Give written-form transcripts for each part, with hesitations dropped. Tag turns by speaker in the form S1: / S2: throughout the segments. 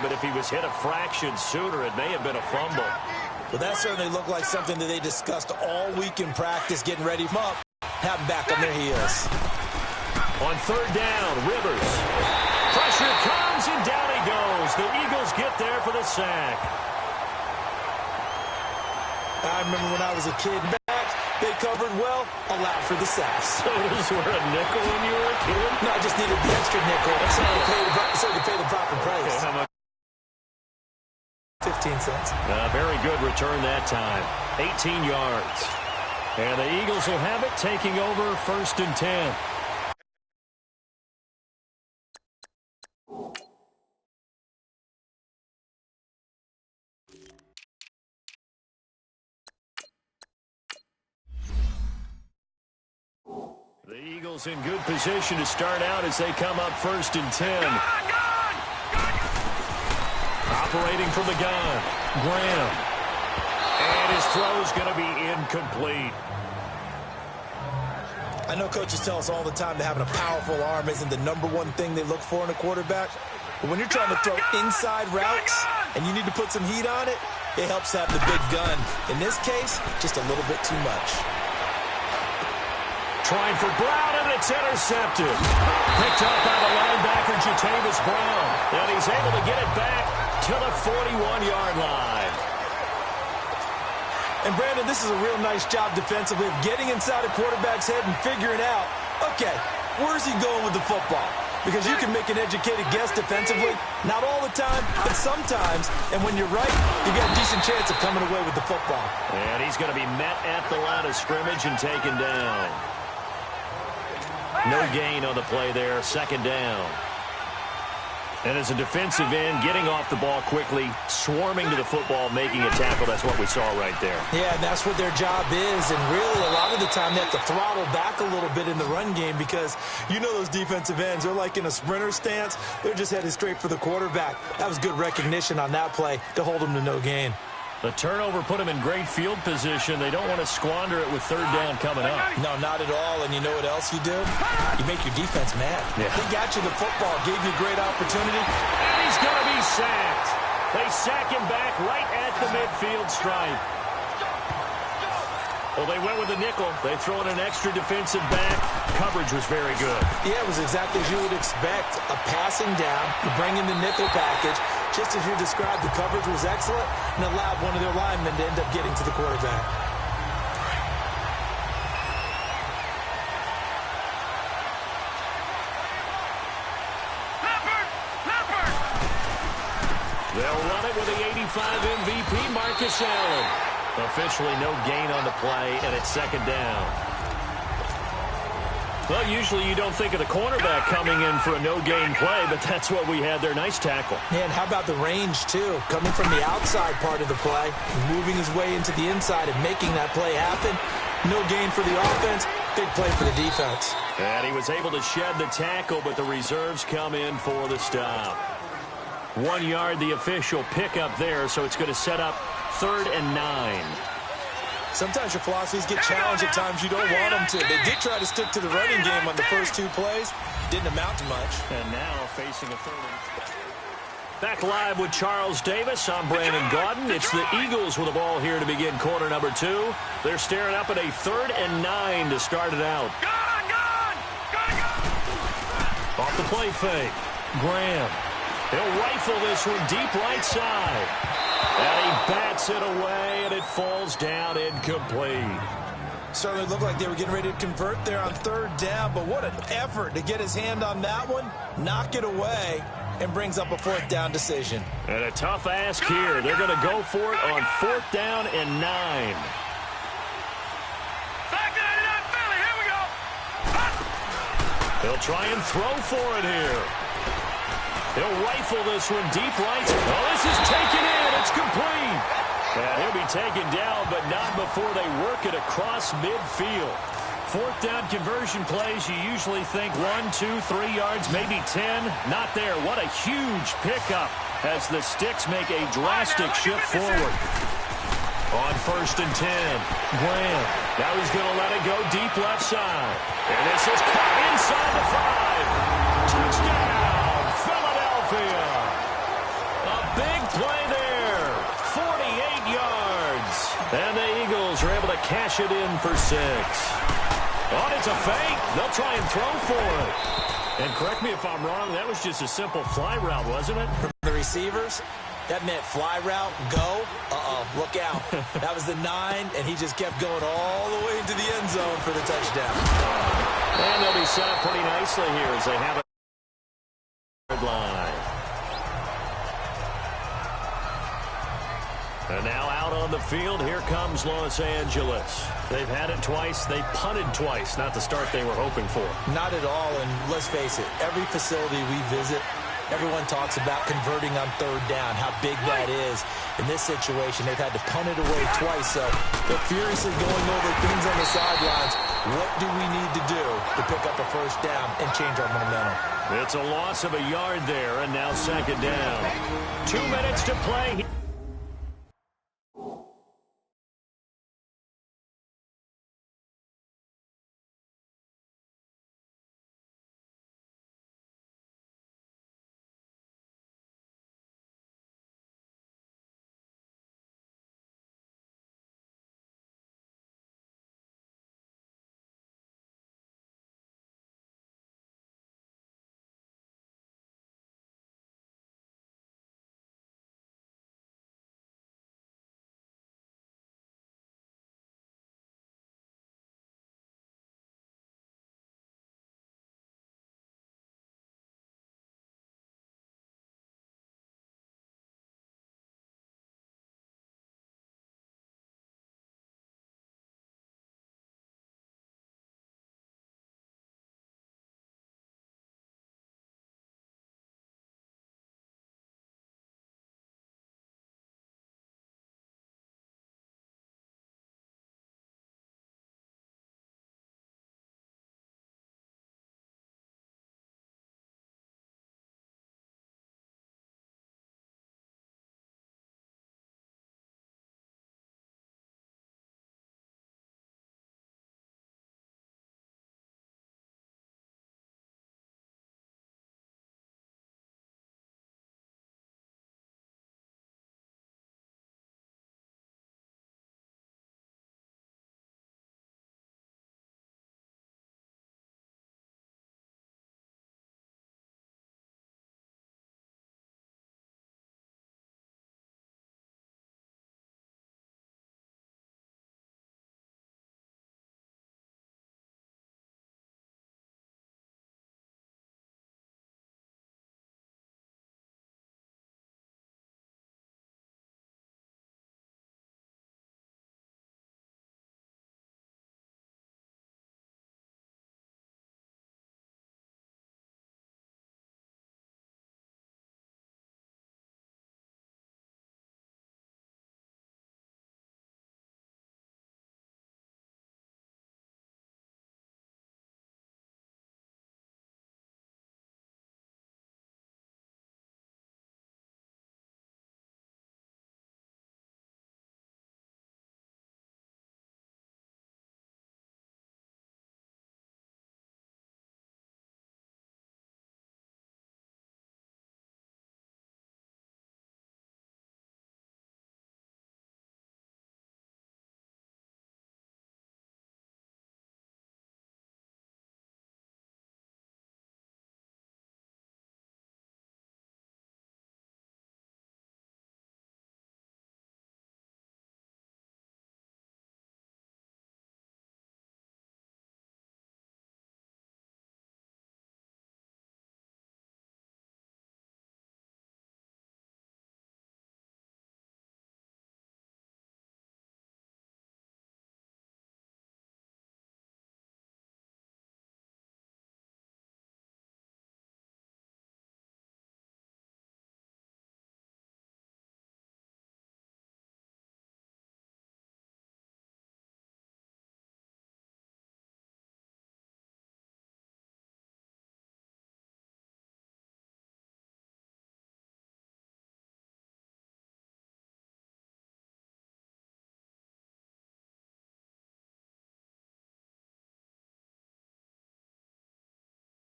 S1: but if he was hit a fraction sooner, it may have been a fumble.
S2: Well, that certainly looked like something that they discussed all week in practice, getting ready for up, have them back on their heels.
S1: On third down, Rivers. Pressure comes, and down he goes. The Eagles get there for the sack.
S2: I remember when I was a kid back, they covered well, allowed for the sacks.
S1: So those were a nickel when you were a kid?
S2: No, I just needed the extra nickel so to pay the proper price.
S1: Okay, how much?
S2: 15 cents.
S1: Very good return that time. 18 yards. And the Eagles will have it, taking over 1st and 10. The Eagles in good position to start out as they come up 1st and 10. Operating from the gun, Graham. And his throw is going to be incomplete.
S2: I know coaches tell us all the time that having a powerful arm isn't the #1 thing they look for in a quarterback. But when you're trying to throw inside routes and you need to put some heat on it, it helps to have the big gun. In this case, just a little bit too much.
S1: Trying for Brown, and it's intercepted. Picked up by the linebacker, Jatavis Brown. And he's able to get it back to the 41-yard line.
S2: And, Brandon, this is a real nice job defensively of getting inside a quarterback's head and figuring out, okay, where's he going with the football? Because you can make an educated guess defensively, not all the time, but sometimes. And when you're right, you got a decent chance of coming away with the football.
S1: And he's going to be met at the line of scrimmage and taken down. No gain on the play there, 2nd down. And as a defensive end, getting off the ball quickly, swarming to the football, making a tackle, that's what we saw right there.
S2: Yeah, and that's what their job is. And really, a lot of the time, they have to throttle back a little bit in the run game because you know those defensive ends, they're like in a sprinter stance. They're just headed straight for the quarterback. That was good recognition on that play to hold them to no gain.
S1: The turnover put them in great field position. They don't want to squander it with 3rd down coming up.
S2: No, not at all. And you know what else you do? You make your defense mad.
S1: Yeah.
S2: They got you the football, gave you a great opportunity.
S1: And he's going to be sacked. They sack him back right at the midfield stripe. Well, they went with the nickel. They throw in an extra defensive back. Coverage was very good.
S2: Yeah, it was exactly as you would expect. A passing down. You bring in the nickel package. Just as you described, the coverage was excellent and allowed one of their linemen to end up getting to the quarterback.
S1: They'll run it with the 85 MVP, Marcus Allen. Officially no gain on the play, and it's 2nd down. Well, usually you don't think of the cornerback coming in for a no-gain play, but that's what we had there. Nice tackle.
S2: And how about the range, too? Coming from the outside part of the play, moving his way into the inside and making that play happen. No gain for the offense, big play for the defense.
S1: And he was able to shed the tackle, but the reserves come in for the stop. 1 yard, the official pickup there, so it's going to set up 3rd and 9.
S2: Sometimes your philosophies get challenged at times you don't want them to. They did try to stick to the running game on the first 2 plays. Didn't amount to much.
S1: And now facing a 3rd. Back live with Charles Davis. I'm Brandon Gaudin. It's the Eagles with the ball here to begin quarter number 2. They're staring up at a 3rd and 9 to start it out. Off the play fake. Graham. He'll rifle this one deep right side. And he bats it away, and it falls down incomplete.
S2: Certainly looked like they were getting ready to convert there on 3rd down, but what an effort to get his hand on that one, knock it away, and brings up a 4th down decision.
S1: And a tough ask here. They're going to go for it on 4th down and 9. He'll try and throw for it here. He'll rifle this one deep right. Oh, this is taken in. It's complete. And he'll be taken down, but not before they work it across midfield. 4th down conversion plays, you usually think 1, 2, 3 yards, maybe 10. Not there. What a huge pickup as the Sticks make a drastic shift forward. On 1st and 10, Graham. Now he's going to let it go deep left side. And this is caught inside the 5. Touchdown, Philadelphia. A And the Eagles are able to cash it in for 6. Oh, it's a fake. They'll try and throw for it. And correct me if I'm wrong, that was just a simple fly route, wasn't it?
S2: From the receivers, that meant fly route, go. Look out. That was the 9, and he just kept going all the way into the end zone for the touchdown.
S1: And they'll be set up pretty nicely here as they have a line. And now out on the field, here comes Los Angeles. They've had it twice. They've punted twice. Not the start they were hoping for.
S2: Not at all, and let's face it, every facility we visit, everyone talks about converting on 3rd down, how big that is. In this situation, they've had to punt it away twice, so they're furiously going over things on the sidelines. What do we need to do to pick up a 1st down and change our momentum?
S1: It's a loss of a yard there, and now 2nd down. 2 minutes to play.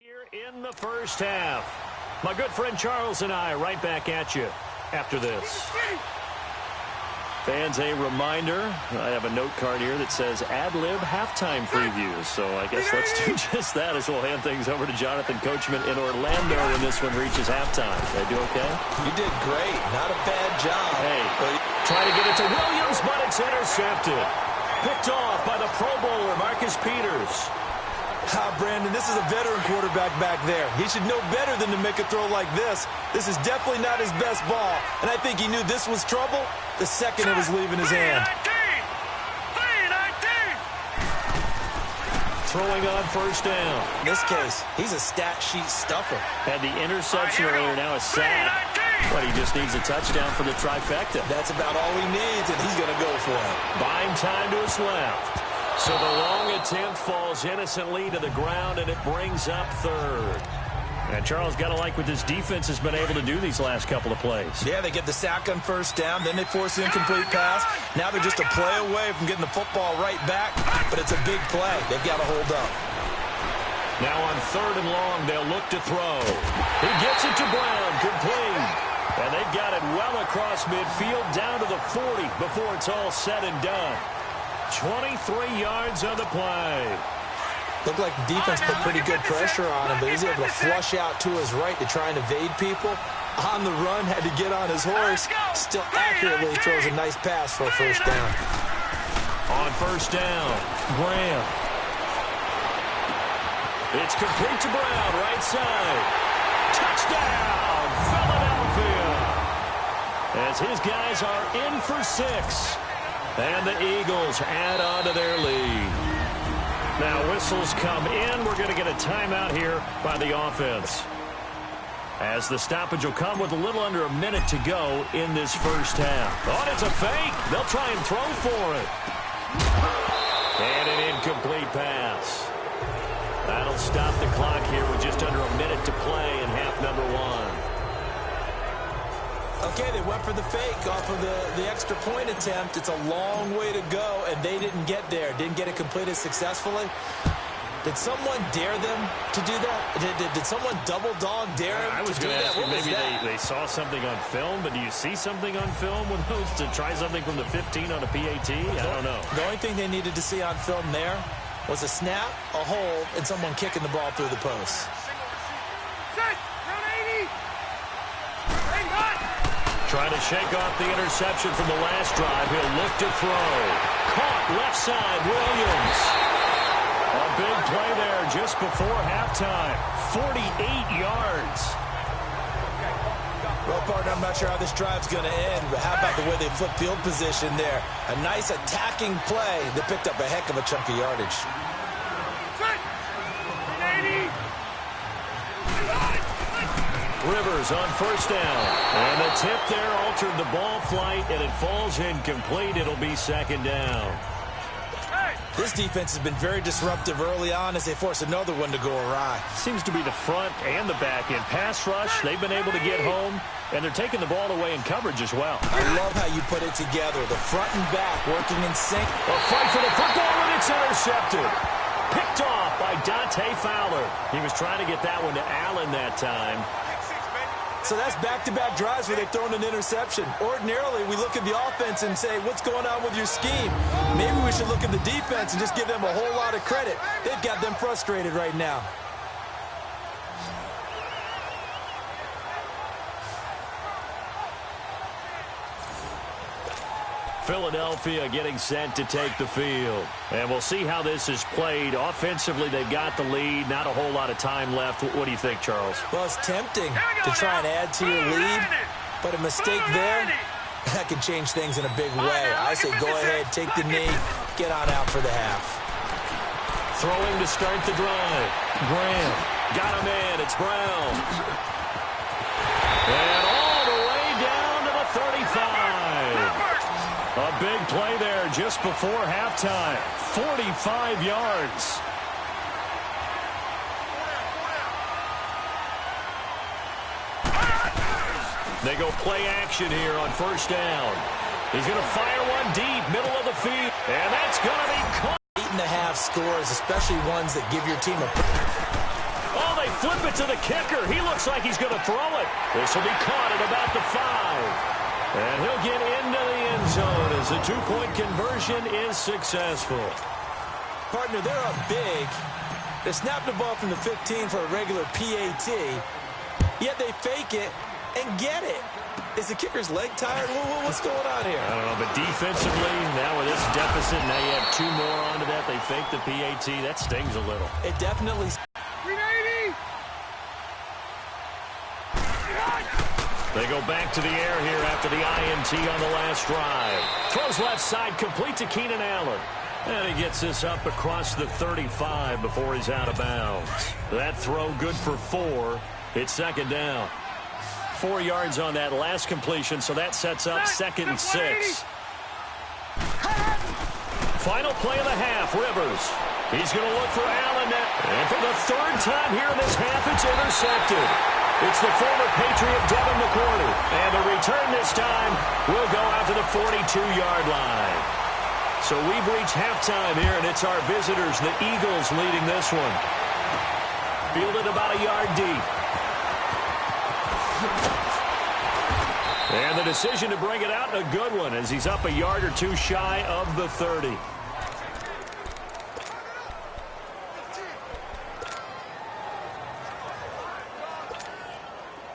S1: Here in the 1st half. My good friend Charles and I right back at you after this. Fans, a reminder, I have a note card here that says ad-lib halftime previews. So I guess let's do just that as we'll hand things over to Jonathan Coachman in Orlando when this one reaches halftime. Did I do okay?
S2: You did great. Not a bad job.
S1: Hey, trying to get it to Williams, but it's intercepted. Picked off by the Pro Bowler, Marcus Peters.
S2: Brandon, this is a veteran quarterback back there. He should know better than to make a throw like this. This is definitely not his best ball, and I think he knew this was trouble the second it was leaving his hand.
S1: Throwing on first down.
S2: In this case, he's a stat sheet stuffer.
S1: Had the interception earlier, now a sack. But he just needs a touchdown for the trifecta.
S2: That's about all he needs, and he's going to go for it.
S1: Buying time to his left. So the long attempt falls innocently to the ground, and it brings up third. And Charles, got to like what this defense has been able to do these last couple of plays.
S2: Yeah, they get the sack on first down, then they force an incomplete pass. Now they're just a play away from getting the football right back, but it's a big play. They've got to hold up.
S1: Now on third and long, they'll look to throw. He gets it to Brown, complete. And they've got it well across midfield, down to the 40 before it's all said and done. 23 yards on the play.
S2: Looked like the defense put pretty good pressure on him, but he's able to flush out to his right to try and evade people. On the run, had to get on his horse. Still accurately throws a nice pass for a first down.
S1: On first down, Graham. It's complete to Brown, right side. Touchdown, Philadelphia. As his guys are in for 6. And the Eagles add on to their lead. Now whistles come in. We're going to get a timeout here by the offense. As the stoppage will come with a little under a minute to go in this first half. Oh, it's a fake. They'll try and throw for it. And an incomplete pass. That'll stop the clock here with just under a minute to play in half number 1.
S2: Okay, they went for the fake off of the extra point attempt. It's a long way to go, and they didn't get there. Didn't get it completed successfully. Did someone dare them to do that? Did someone double dog dare them
S1: I was
S2: to do
S1: going to
S2: that?
S1: ask you, maybe they saw something on film, but do you see something on film with those to try something from the 15 on a PAT? I don't know.
S2: The only thing they needed to see on film there was a snap, a hold, and someone kicking the ball through the post.
S1: Trying to shake off the interception from the last drive. He'll look to throw. Caught left side, Williams. A big play there just before halftime. 48 yards.
S2: Well, partner, I'm not sure how this drive's going to end, but how about the way they flip field position there? A nice attacking play that picked up a heck of a chunk of yardage.
S1: Rivers on first down. And the tip there altered the ball flight, and it falls incomplete. It'll be second down.
S2: This defense has been very disruptive early on as they force another one to go awry.
S1: Seems to be the front and the back end. Pass rush, they've been able to get home, and they're taking the ball away in coverage as well.
S2: I love how you put it together. The front and back working in sync.
S1: A fight for the football, and it's intercepted. Picked off by Dante Fowler. He was trying to get that one to Allen that time.
S2: So that's back-to-back drives where they've thrown an interception. Ordinarily, we look at the offense and say, what's going on with your scheme? Maybe we should look at the defense and just give them a whole lot of credit. They've got them frustrated right now.
S1: Philadelphia getting set to take the field. And we'll see how this is played. Offensively, they've got the lead. Not a whole lot of time left. What do you think, Charles?
S2: Well, it's tempting to try and add to your lead, but a mistake there, that can change things in a big way. I say go ahead, take the knee, get on out for the half.
S1: Throwing to start the drive. Graham got him in. It's Brown. And all the way down to the 35. A big play there just before halftime. 45 yards. They go play action here on first down. He's going to fire one deep, middle of the field. And that's going to be caught.
S2: 8.5 scores, especially ones that give your team a...
S1: Oh, they flip it to the kicker. He looks like he's going to throw it. This will be caught at about the 5. And he'll get into the end zone as the two-point conversion is successful.
S2: Partner, they're up big. They snap the ball from the 15 for a regular PAT, yet they fake it and get it. Is the kicker's leg tired? What's going on here?
S1: I don't know, but defensively, now with this deficit, now you have two more onto that. They fake the PAT. That stings a little.
S2: It definitely...
S3: 380!
S1: They go back to the air here after the INT on the last drive. Throws left side, complete to Keenan Allen. And he gets this up across the 35 before he's out of bounds. That throw good for 4. It's second down. 4 yards on that last completion, so that sets up 2nd and 6. Final play of the half, Rivers. He's going to look for Allen. And for the 3rd time here in this half, it's intercepted. It's the former Patriot Devin McCourty. And the return this time will go out to the 42-yard line. So we've reached halftime here, and it's our visitors, the Eagles, leading this one. Fielded about a yard deep. And the decision to bring it out, a good one, as he's up a yard or two shy of the 30.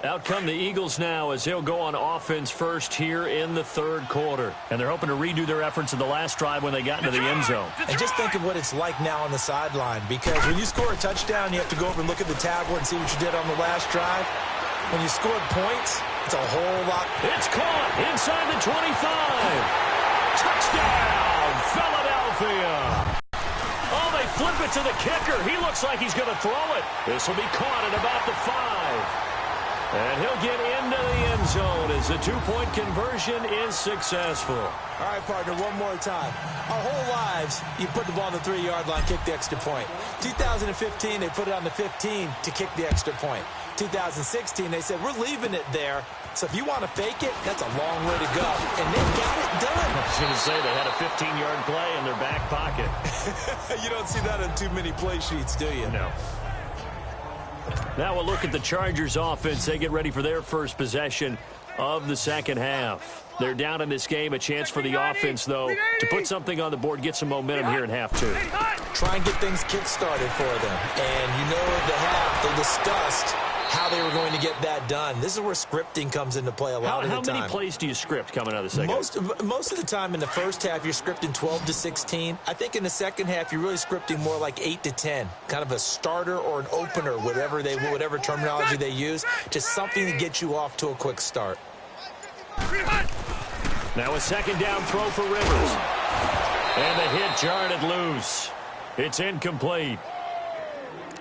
S1: Out come the Eagles now as they'll go on offense first here in the 3rd quarter. And they're hoping to redo their efforts in the last drive when they got into the end zone.
S2: And just think of what it's like now on the sideline, because when you score a touchdown, you have to go over and look at the tablet and see what you did on the last drive. When you scored points, it's a whole lot.
S1: It's caught inside the 25. Touchdown, Philadelphia. Oh, they flip it to the kicker. He looks like he's going to throw it. This will be caught at about the 5. And he'll get into the end zone as the two-point conversion is successful.
S2: All right, partner, one more time. Our whole lives, you put the ball on the 3-yard line, kick the extra point. 2015, they put it on the 15 to kick the extra point. 2016, they said, we're leaving it there. So if you want to fake it, that's a long way to go. And they got it done.
S1: I was going to say they had a 15-yard play in their back pocket.
S2: You don't see that on too many play sheets, do you?
S1: No. Now we'll look at the Chargers offense. They get ready for their first possession of the second half. They're down in this game. A chance for the offense, though, to put something on the board, get some momentum here in half 2.
S2: Try and get things kick-started for them. And you know at the half, they discussed how they were going to get that done. This is where scripting comes into play a lot of the time.
S1: How many plays do you script coming out of the second half?
S2: Most of the time in the first half, you're scripting 12 to 16. I think in the second half, you're really scripting more like 8 to 10. Kind of a starter or an opener, whatever terminology they use. Just something to get you off to a quick start.
S1: Now a second down throw for Rivers. And the hit jarred it loose. It's incomplete.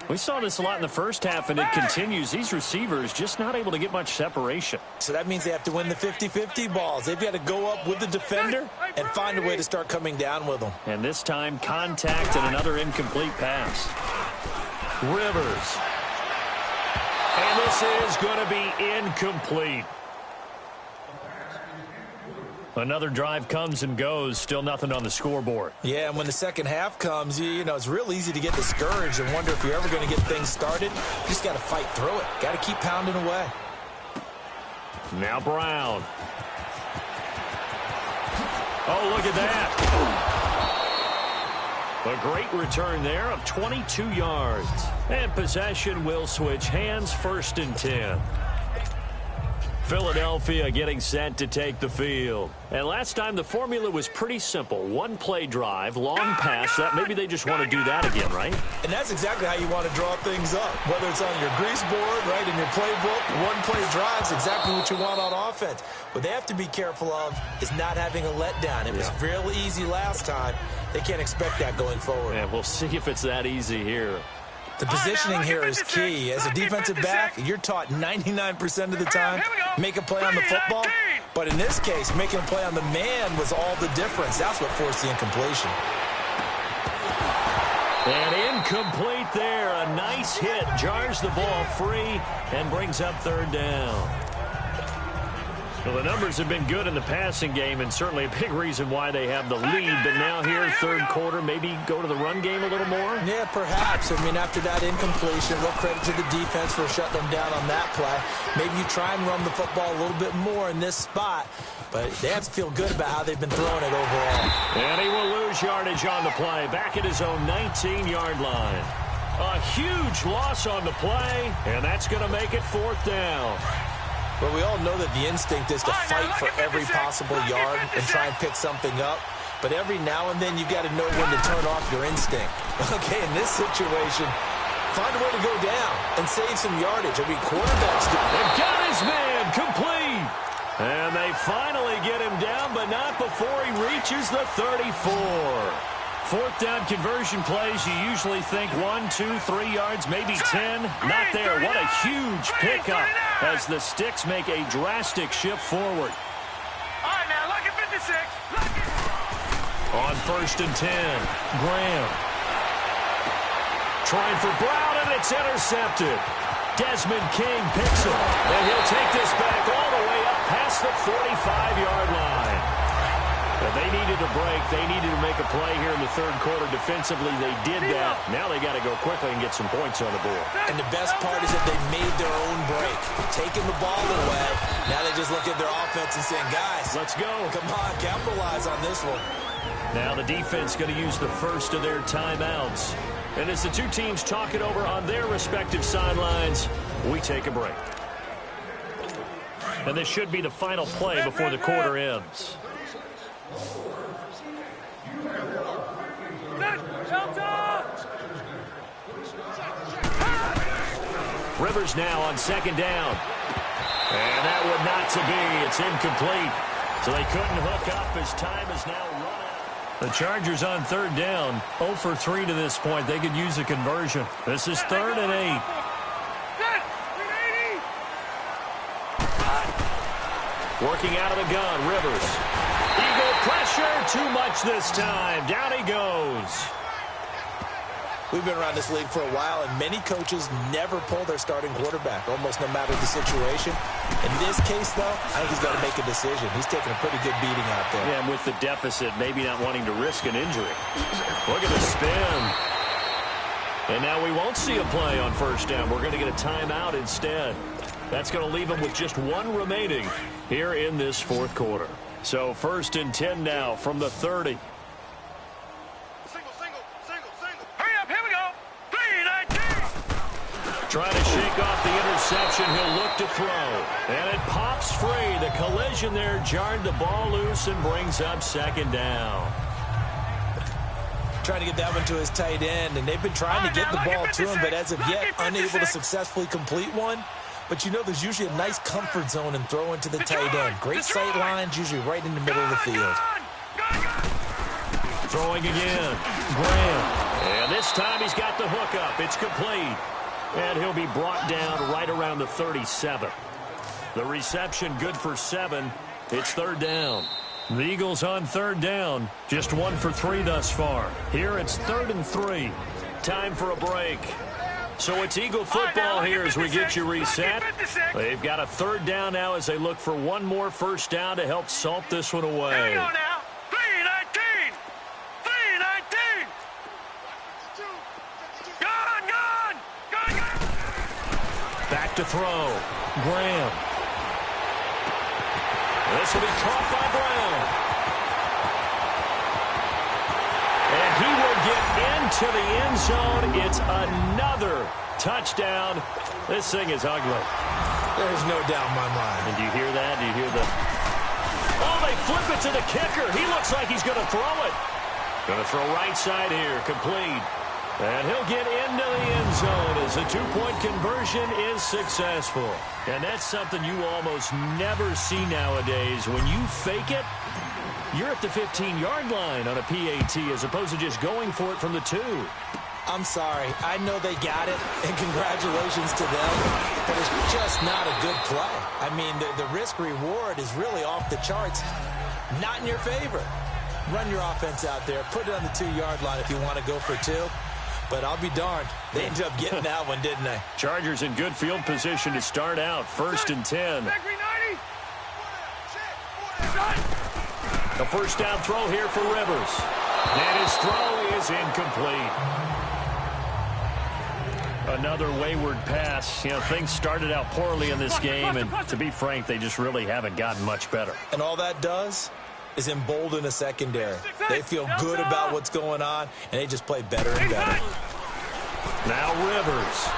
S1: We saw this a lot in the first half, and it continues. These receivers just not able to get much separation.
S2: So that means they have to win the 50-50 balls. They've got to go up with the defender and find a way to start coming down with them.
S1: And this time, contact and another incomplete pass. Rivers. And this is going to be incomplete. Another drive comes and goes, still nothing on the scoreboard.
S2: Yeah, and when the second half comes, you know, it's real easy to get discouraged and wonder if you're ever going to get things started. You just got to fight through it. Got to keep pounding away.
S1: Now Brown. Oh, look at that. A great return there of 22 yards. And possession will switch hands, 1st and 10. Philadelphia getting set to take the field. And last time the formula was pretty simple. One play drive, long pass. That maybe they just want to do that again, right?
S2: And that's exactly how you want to draw things up. Whether it's on your grease board, right, in your playbook, one play drive is exactly what you want on offense. What they have to be careful of is not having a letdown. It was real easy last time. They can't expect that going forward.
S1: And we'll see if it's that easy here.
S2: The positioning here is key. As a defensive back, you're taught 99% of the time, make a play on the football. But in this case, making a play on the man was all the difference. That's what forced the incompletion.
S1: And incomplete there. A nice hit. Jars the ball free and brings up 3rd down. Well, the numbers have been good in the passing game, and certainly a big reason why they have the lead. But now here, third quarter, maybe go to the run game a little more?
S2: Yeah, perhaps. I mean, after that incompletion, real credit to the defense for shutting them down on that play. Maybe you try and run the football a little bit more in this spot, but they have to feel good about how they've been throwing it overall.
S1: And he will lose yardage on the play, back at his own 19-yard line. A huge loss on the play, and that's going to make it fourth down.
S2: But we all know that the instinct is to fight for every possible yard and try and pick something up. But every now and then, you got to know when to turn off your instinct. Okay, in this situation, find a way to go down and save some yardage. I mean, quarterbacks do.
S1: They've got his man complete. And they finally get him down, but not before he reaches the 34. Fourth down conversion plays, you usually think 1, 2, 3 yards, maybe 10. Not there. What a huge pickup as the Sticks make a drastic shift forward.
S3: All right, now, look at 56.
S1: On 1st and 10, Graham. Trying for Brown, and it's intercepted. Desmond King picks it, and he'll take this back all the way up past the 45-yard line. They needed a break. They needed to make a play here in the third quarter. Defensively, they did that. Now they got to go quickly and get some points on the board.
S2: And the best part is that they made their own break. Taking the ball away. Now they just look at their offense and saying, guys,
S1: let's go.
S2: Come on, capitalize on this one.
S1: Now the defense going to use the first of their timeouts. And as the two teams talk it over on their respective sidelines, we take a break. And this should be the final play before the quarter ends. Rivers now on 2nd down. And that would not to be. It's incomplete. So they couldn't hook up as time is now run out. The Chargers on 3rd down. 0 for 3 to this point. They could use a conversion. This is 3rd and 8. Working out of the gun, Rivers. Eagle pressure, too much this time. Down he goes.
S2: We've been around this league for a while, and many coaches never pull their starting quarterback, almost no matter the situation. In this case, though, I think he's got to make a decision. He's taking a pretty good beating out there.
S1: Yeah, and with the deficit, maybe not wanting to risk an injury. Look at the spin. And now we won't see a play on 1st down. We're going to get a timeout instead. That's going to leave him with just 1 remaining here in this 4th quarter. So 1st and 10 now from the 30.
S3: Hurry up, here we go. 3-19.
S1: Trying to shake off the interception. He'll look to throw. And it pops free. The collision there jarred the ball loose and brings up 2nd down.
S2: Trying to get that one to his tight end, and they've been trying to get the ball to him, but as of yet, unable to successfully complete one. But you know there's usually a nice comfort zone and throw into the tight end. Great sight lines, usually right in the middle of the field.
S1: Throwing again. Graham. And this time he's got the hook up. It's complete. And he'll be brought down right around the 37. The reception good for 7. It's 3rd down. The Eagles on 3rd down. Just 1 for 3 thus far. Here it's 3rd and 3. Time for a break. So it's Eagle football here as we get you reset. They've got a 3rd down now as they look for 1 more 1st down to help salt this one away.
S3: Here we go now. 3-19. 3-19. Gone.
S1: Back to throw. Graham. This will be caught by Brown. And he will get into the end zone. It's another touchdown. This thing is ugly.
S2: There's no doubt in my mind.
S1: And do you hear that? Do you hear the... Oh, they flip it to the kicker. He looks like he's going to throw it. Going to throw right side here. Complete. And he'll get into the end zone as the 2-point conversion is successful. And that's something you almost never see nowadays. When you fake it, you're at the 15-yard line on a PAT as opposed to just going for it from the 2.
S2: I'm sorry. I know they got it, and congratulations to them, but it's just not a good play. I mean, the risk-reward is really off the charts. Not in your favor. Run your offense out there. Put it on the 2-yard line if you want to go for 2. But I'll be darned. They ended up getting that one, didn't they?
S1: Chargers in good field position to start out. 1st and 10. A first down throw here for Rivers. And his throw is incomplete. Another wayward pass. You know, things started out poorly in this game, and to be frank, they just really haven't gotten much better.
S2: And all that does is embolden a secondary. They feel good about what's going on, and they just play better and better.
S1: Now Rivers.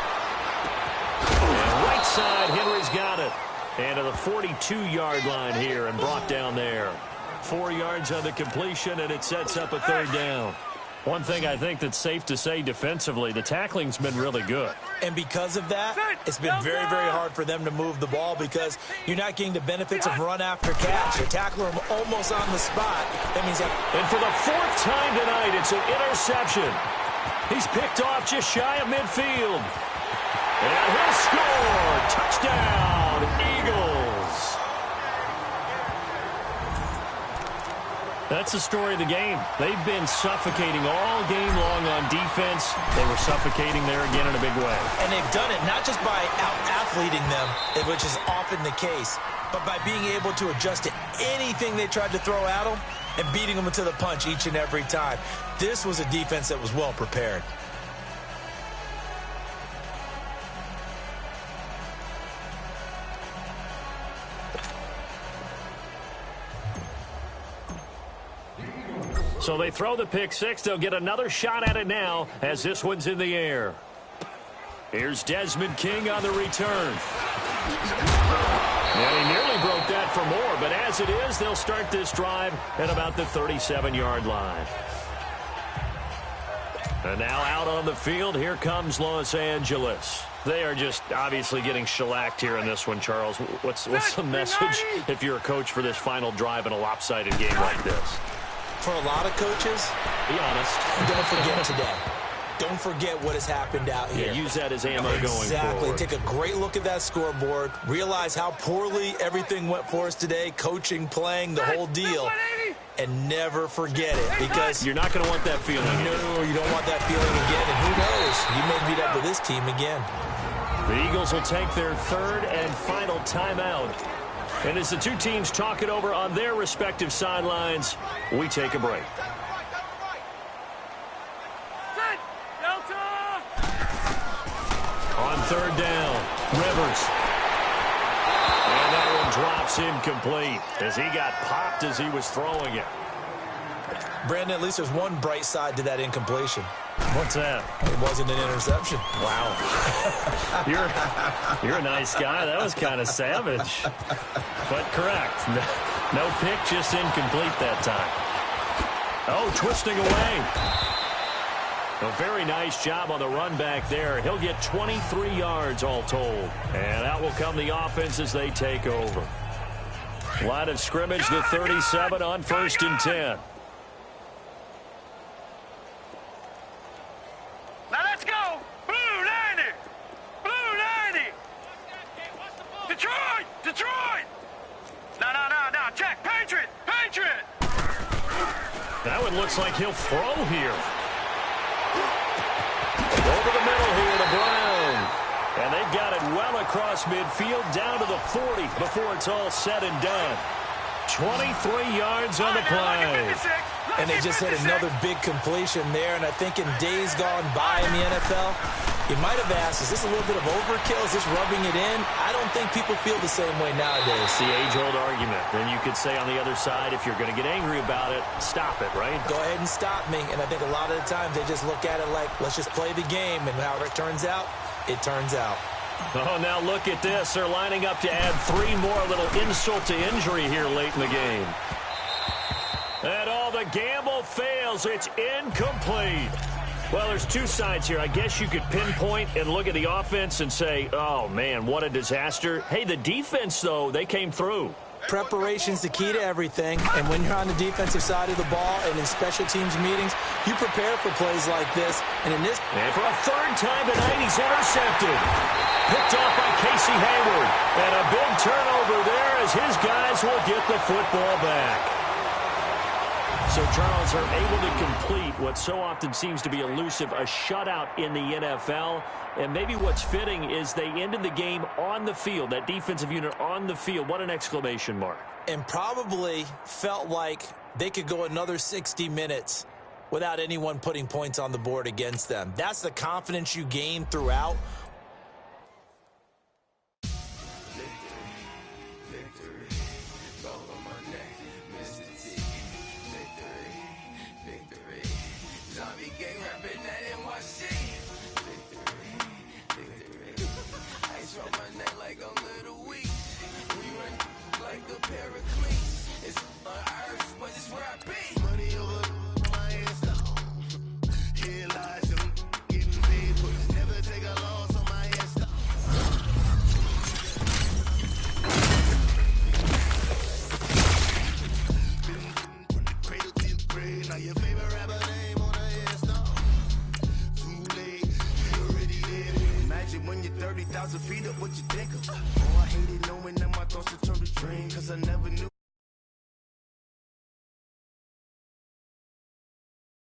S1: And right side, Henry's got it. And to the 42-yard line here and brought down there. 4 yards on the completion, and it sets up a third down. One thing I think that's safe to say defensively, the tackling's been really good.
S2: And because of that, it's been very, very hard for them to move the ball because you're not getting the benefits of run after catch. You're tackling them almost on the spot. That means that.
S1: And for the 4th time tonight, it's an interception. He's picked off just shy of midfield. And he'll score. Touchdown, Eagles. That's the story of the game. They've been suffocating all game long on defense. They were suffocating there again in a big way.
S2: And they've done it not just by out-athleting them, which is often the case, but by being able to adjust to anything they tried to throw at them and beating them to the punch each and every time. This was a defense that was well prepared.
S1: So they throw the pick six. They'll get another shot at it now as this one's in the air. Here's Desmond King on the return. And he nearly broke that for more, but as it is, they'll start this drive at about the 37-yard line. And now out on the field, here comes Los Angeles. They are just obviously getting shellacked here in this one, Charles. What's the message if you're a coach for this final drive in a lopsided game like this?
S2: For a lot of coaches,
S1: be honest,
S2: don't forget today. Don't forget what has happened out here.
S1: Yeah, use that as ammo going forward.
S2: Exactly. Take a great look at that scoreboard. Realize how poorly everything went for us today. Coaching, playing, the whole deal. And never forget it, because
S1: you're not going to want that feeling again.
S2: No, you don't want that feeling again. And who knows? You may meet up with this team again.
S1: The Eagles will take their third and final timeout. And as the two teams talk it over on their respective sidelines, we take a break. On third down, Rivers. And that one drops incomplete as he got popped as he was throwing it.
S2: Brandon, at least there's one bright side to that incompletion.
S1: What's that?
S2: It wasn't an interception.
S1: Wow. You're a nice guy. That was kind of savage. But correct. No pick, just incomplete that time. Oh, twisting away. A very nice job on the run back there. He'll get 23 yards all told. And out will come the offense as they take over. Line of scrimmage, the 37 on 1st and 10.
S3: Now let's go. Blue 90. Blue 90. Detroit. Detroit. No. Check. Patriot. Patriot.
S1: That one looks like he'll throw here. Over the middle here to Brown. And they've got it well across midfield down to the 40 before it's all said and done. 23 yards on the play.
S2: And they just hit another big completion there. And I think in days gone by in the NFL, you might have asked, is this a little bit of overkill? Is this rubbing it in? I don't think people feel the same way nowadays.
S1: It's the age-old argument. Then you could say on the other side, if you're going to get angry about it, stop it, right?
S2: Go ahead and stop me. And I think a lot of the times they just look at it like, let's just play the game. And however it turns out, it turns out.
S1: Oh, now look at this. They're lining up to add 3 more, a little insult to injury here late in the game. And all the gamble fails. It's incomplete. Well, there's two sides here. I guess you could pinpoint and look at the offense and say, oh, man, what a disaster. Hey, the defense, though, they came through.
S2: Preparation's the key to everything, and when you're on the defensive side of the ball and in special teams meetings, you prepare for plays like this. And in this,
S1: and for a third time tonight, he's intercepted. Picked off by Casey Hayward. And a big turnover there as his guys will get the football back. So, Charles, are able to complete what so often seems to be elusive, a shutout in the NFL. And maybe what's fitting is they ended the game on the field, that defensive unit on the field. What an exclamation mark.
S2: And probably felt like they could go another 60 minutes without anyone putting points on the board against them. That's the confidence you gain throughout.
S4: When you're 30,000 feet up, what you think of? Oh, I hate it knowing that my thoughts will turn to dream, cause I never knew.